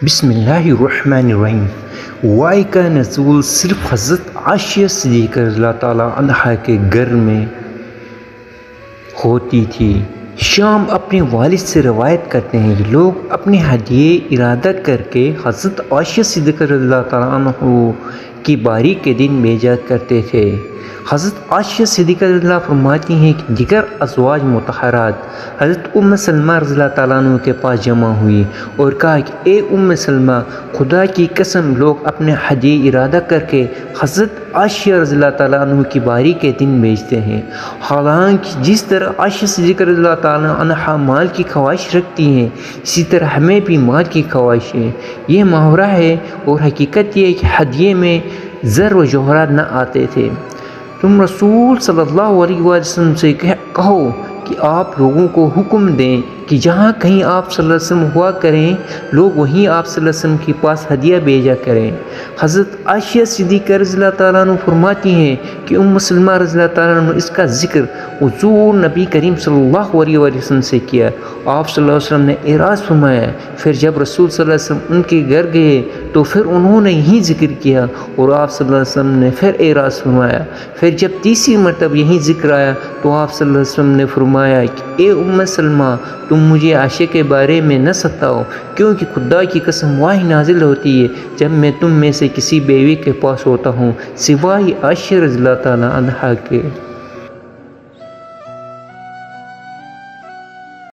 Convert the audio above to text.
بسم اللہ الرحمن الرحیم۔ وائی کا نزول صرف حضرت عائشہ صدیقہ رضی اللہ تعالیٰ عنہا کے گھر میں ہوتی تھی۔ شام اپنے والد سے روایت کرتے ہیں کہ لوگ اپنے ہدیے ارادہ کر کے حضرت عائشہ صدیقہ رضی اللہ تعالیٰ عنہ کی باری کے دن بھیجا کرتے تھے۔ حضرت عائشہ صدیقہ رضی اللہ فرماتی ہیں کہ دیگر ازواج مطہرات حضرت ام سلمہ رضی اللہ تعالیٰ عنہ کے پاس جمع ہوئی اور کہا کہ اے ام سلمہ، خدا کی قسم لوگ اپنے ہدیے ارادہ کر کے حضرت عائشہ رضی اللہ تعالیٰ عنہ کی باری کے دن بھیجتے ہیں، حالانکہ جس طرح عائشہ صدیقہ رضی اللہ تعالیٰ عنہ مال کی خواہش رکھتی ہیں اسی طرح ہمیں بھی مال کی خواہش ہے۔ یہ محاورہ ہے اور حقیقت یہ ہے کہ ہدیے میں زر و جوہرات نہ آتے تھے۔ تم رسول صلی اللہ علیہ وسلم سے کہو کہ آپ لوگوں کو حکم دیں کہ جہاں کہیں آپ صلی اللہ علیہ وسلم ہوا کریں لوگ وہیں آپ صلی اللہ علیہ وسلم کے پاس ہدیہ بھیجا کریں۔ حضرت عائشہ صدیقہ رضی اللہ تعالیٰ عنہ فرماتی ہیں کہ ام سلمہ رضی اللہ تعالیٰ عنہ اس کا ذکر حضور نبی کریم صلی اللہ علیہ وسلم سے کیا۔ آپ صلی اللہ علیہ وسلم نے اعراض فرمایا، پھر جب رسول صلی اللہ علیہ وسلم ان کے گھر گئے تو پھر انہوں نے یہی ذکر کیا اور آپ صلی اللہ علیہ وسلم نے پھر اعراض فرمایا۔ پھر جب تیسری مرتبہ یہی ذکر آیا تو آپ صلی اللہ علیہ وسلم نے فرمایا کہ اے ام سلمہ، تم مجھے عائشہ کے بارے میں نہ ستاؤ، کیونکہ خدا کی قسم وحی نازل ہوتی ہے جب میں تم میں سے کسی بیوی کے پاس ہوتا ہوں سوائے عائشہ رضی اللہ تعالیٰ عنہا کے۔